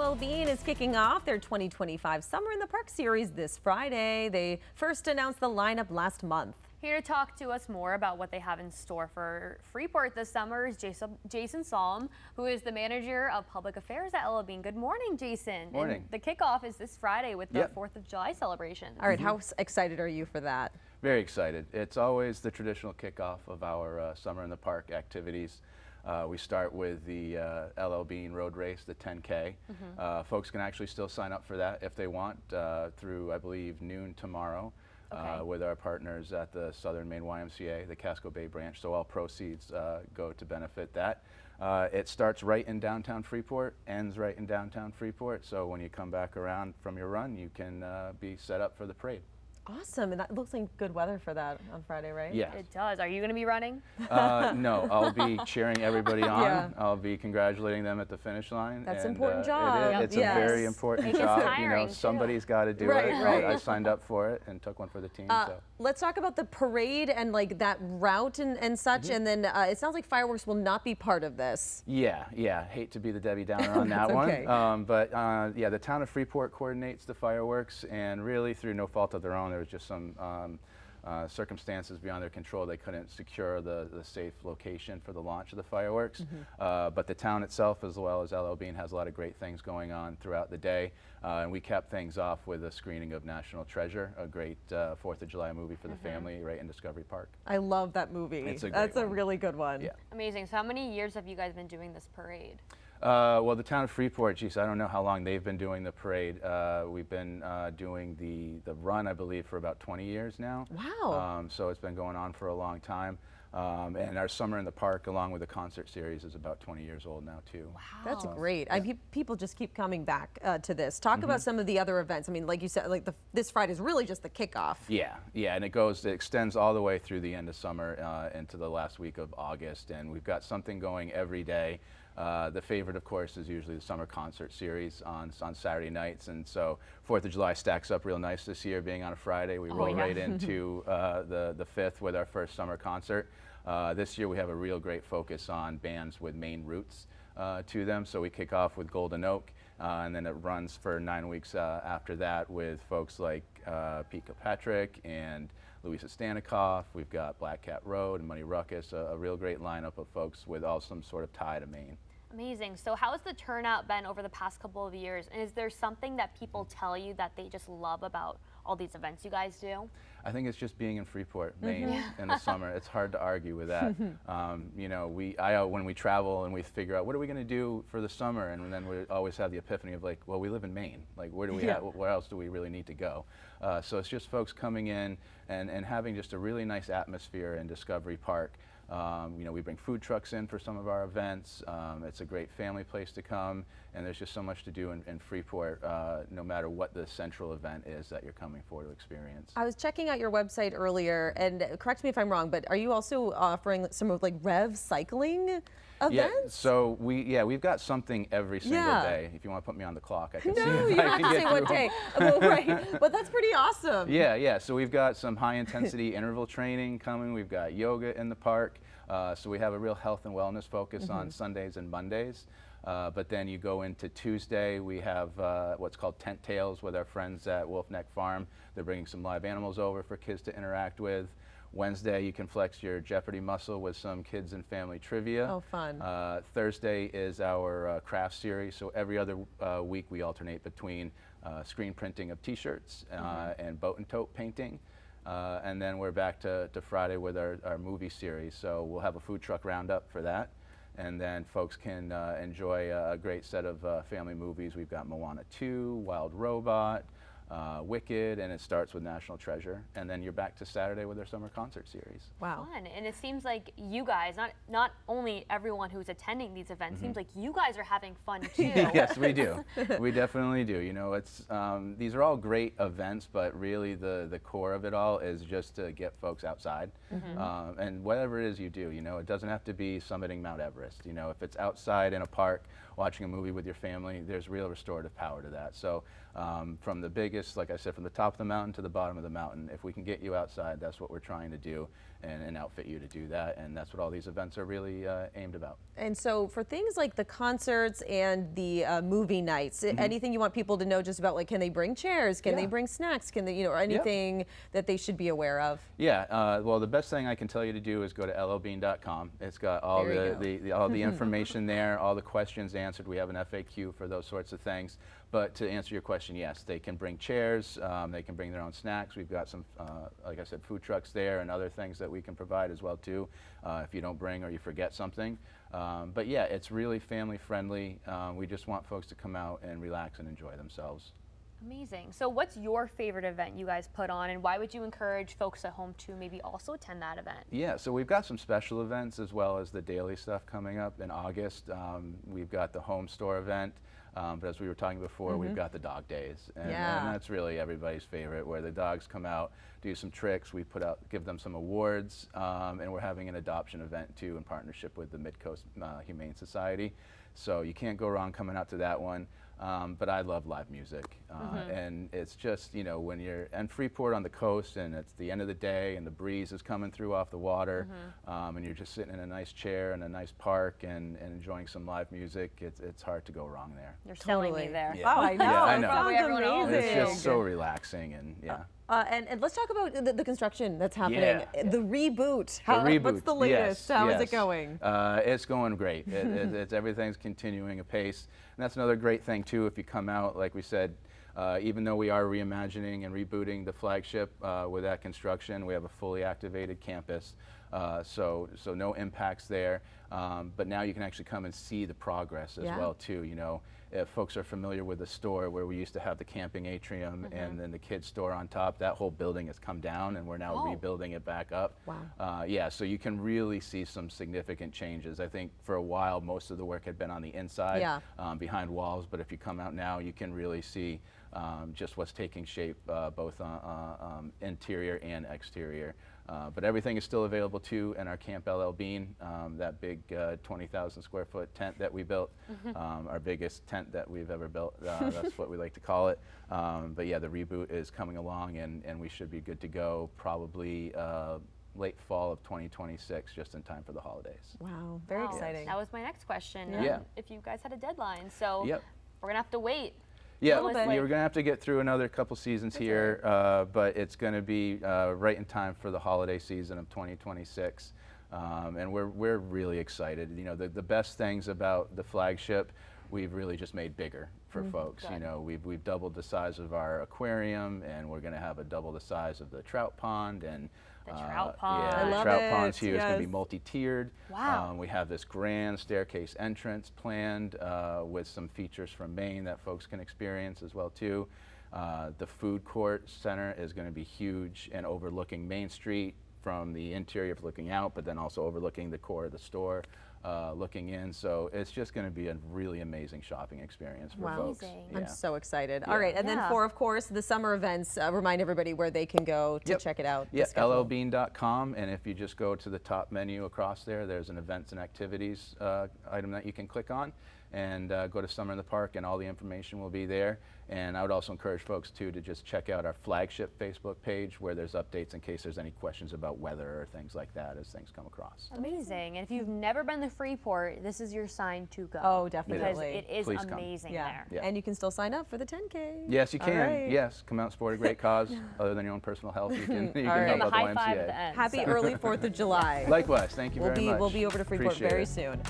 LL Bean is kicking off their 2025 Summer in the Park series this Friday. They first announced the lineup last month. Here to talk to us more about what they have in store for Freeport this summer is Jason Solom, who is the manager of public affairs at LL Bean. Good morning, Jason. Morning. And the kickoff is this Friday with the 4th of July celebration. All right, how excited are you for that? Very excited. It's always the traditional kickoff of our Summer in the Park activities. We start with the LL Bean road race, the 10K. Folks can actually still sign up for that if they want through, I believe, noon tomorrow. With our partners at the Southern Maine YMCA, the Casco Bay branch, so all proceeds go to benefit that. It starts right in downtown Freeport, ends right in downtown Freeport, so when you come back around from your run, you can be set up for the parade. Awesome, and that looks like good weather for that on Friday, right? Yeah. It does. Are you going to be running? No, I'll be cheering everybody on. Yeah. I'll be congratulating them at the finish line. That's an and, important job. It's a very important It gets job. tiring, too. Somebody's got to do Right, it. right. I signed up for it and took one for the team. Let's talk about the parade and like that route and such, and then it sounds like fireworks will not be part of this. Yeah. Hate to be the Debbie Downer on that one. Okay. But yeah, the town of Freeport coordinates the fireworks, and really through no fault of their own, there was just some circumstances beyond their control. They couldn't secure the safe location for the launch of the fireworks. But the town itself, as well as LL Bean, has a lot of great things going on throughout the day. And we capped things off with a screening of National Treasure, a great 4th of July movie for the family right in Discovery Park. I love that movie. That's a really good one. Yeah. Amazing. So how many years have you guys been doing this parade? Well, the town of Freeport, geez, I don't know how long they've been doing the parade. We've been doing the run, I believe, for about 20 years now. Wow. So it's been going on for a long time. And our Summer in the Park, along with the concert series, is about 20 years old now, too. Wow. That's great. People just keep coming back to this. Talk about some of the other events. I mean, like you said, like this Friday is really just the kickoff. Yeah, and it extends all the way through the end of summer into the last week of August, and we've got something going every day. The favorite, of course, is usually the summer concert series on Saturday nights, and so 4th of July stacks up real nice this year, being on a Friday. We roll right into the 5th with our first summer concert. This year we have a real great focus on bands with Maine roots to them, so we kick off with Golden Oak, and then it runs for 9 weeks after that with folks like Pete Kilpatrick and Louisa Stanikoff. We've got Black Cat Road and Money Ruckus, a real great lineup of folks with all some sort of tie to Maine. Amazing. So how has the turnout been over the past couple of years? And is there something that people tell you that they just love about all these events you guys do? I think it's just being in Freeport, Maine, in the summer. It's hard to argue with that. You know, when we travel and we figure out what are we going to do for the summer, and then we always have the epiphany of like, well, we live in Maine. Like, where do we where else do we really need to go? So it's just folks coming in and having just a really nice atmosphere in Discovery Park. You know, we bring food trucks in for some of our events. It's a great family place to come, and there's just so much to do in Freeport, no matter what the central event is that you're coming for to experience. I was checking out your website earlier, and correct me if I'm wrong, but are you also offering some of like rev cycling events? Yeah, so we've got something every single day. If you want to put me on the clock, I can see if you don't I have can to get say what through day. Well, right, but that's pretty awesome. Yeah. So we've got some high-intensity interval training coming. We've got yoga in the park. So we have a real health and wellness focus on Sundays and Mondays. But then you go into Tuesday, we have what's called Tent Tales with our friends at Wolfe Farm. They're bringing some live animals over for kids to interact with. Wednesday, you can flex your Jeopardy muscle with some kids and family trivia. Oh, fun. Thursday is our craft series. So every other week we alternate between screen printing of t-shirts and boat and tote painting. And then we're back to Friday with our movie series. So we'll have a food truck roundup for that. And then folks can enjoy a great set of family movies. We've got Moana 2, Wild Robot, Wicked, and it starts with National Treasure. And then you're back to Saturday with our summer concert series. Wow. Fun. And it seems like you guys, not only everyone who's attending these events, seems like you guys are having fun too. Yes, we do. We definitely do. You know, it's these are all great events, but really the core of it all is just to get folks outside. And whatever it is you do, you know, it doesn't have to be summiting Mount Everest. You know, if it's outside in a park watching a movie with your family, there's real restorative power to that. So from the biggest August, like I said, from the top of the mountain to the bottom of the mountain. If we can get you outside, that's what we're trying to do, and outfit you to do that. And that's what all these events are really aimed about. And so for things like the concerts and the movie nights, anything you want people to know just about, like, can they bring chairs? Can they bring snacks? Can they, you know, or anything that they should be aware of? Yeah, well, the best thing I can tell you to do is go to lobean.com. It's got all all the information there, all the questions answered. We have an FAQ for those sorts of things. But to answer your question, yes, they can bring chairs, they can bring their own snacks. We've got some, like I said, food trucks there and other things that we can provide as well too, if you don't bring or you forget something. But yeah, it's really family friendly. We just want folks to come out and relax and enjoy themselves. Amazing. So what's your favorite event you guys put on, and why would you encourage folks at home to maybe also attend that event? Yeah, so we've got some special events as well as the daily stuff coming up in August. We've got the home store event. But as we were talking before, we've got the dog days, and that's really everybody's favorite, where the dogs come out, do some tricks. We give them some awards, and we're having an adoption event too in partnership with the Mid-Coast Humane Society. So you can't go wrong coming out to that one. But I love live music, and it's just, you know, when you're in Freeport on the coast and it's the end of the day and the breeze is coming through off the water, and you're just sitting in a nice chair in a nice park and enjoying some live music, it's hard to go wrong there. You're selling me there. Yeah. Oh, I know. Yeah, I know. Probably everyone else Amazing. It's just so relaxing, and and let's talk about the construction that's happening. The reboot. What's the latest? Yes, How is it going? It's going great. It's everything's continuing apace. And that's another great thing too. If you come out, like we said, even though we are reimagining and rebooting the flagship with that construction, we have a fully activated campus. So no impacts there. But now you can actually come and see the progress as well too. You know, if folks are familiar with the store where we used to have the camping atrium and then the kids store on top, that whole building has come down and we're now rebuilding it back up. Wow. Yeah, so you can really see some significant changes. I think for a while most of the work had been on the inside, behind walls, but if you come out now you can really see just what's taking shape both interior and exterior. But everything is still available too in our Camp LL Bean, that big 20,000 square foot tent that we built, our biggest tent that we've ever built. That's what we like to call it. But yeah, the reboot is coming along, and we should be good to go probably late fall of 2026, just in time for the holidays. Wow, very exciting. That was my next question. If you guys had a deadline, so we're gonna have to wait. Yeah, you're going to have to get through another couple seasons here, but it's going to be right in time for the holiday season of 2026. And we're really excited. You know, the best things about the flagship, we've really just made bigger for folks. You know, we've doubled the size of our aquarium, and we're going to have double the size of the trout pond, and trout pond. Yeah, I the love trout it. ponds here is going to be multi-tiered. Wow. We have this grand staircase entrance planned with some features from Maine that folks can experience as well too. The food court center is going to be huge and overlooking Main Street from the interior, looking out, but then also overlooking the core of the store, looking in. So it's just going to be a really amazing shopping experience for folks. I'm so excited. All right, and then for, of course, the summer events, remind everybody where they can go to check it out. Yeah, llbean.com, and if you just go to the top menu across there, there's an events and activities item that you can click on, and go to Summer in the Park, and all the information will be there. And I would also encourage folks too to just check out our flagship Facebook page, where there's updates in case there's any questions about weather or things like that as things come across. Amazing. And if you've never been to Freeport, this is your sign to go. Oh, definitely. Because it is Please amazing come. there. Yeah. And you can still sign up for the 10K. Yes, you can. Right. Yes, come out and support a great cause. Other than your own personal health, you can, you can right. help And out the the high five at the YMCA. end. Happy early 4th of July. Likewise, thank you very much. We'll be over to Freeport Appreciate very it. soon.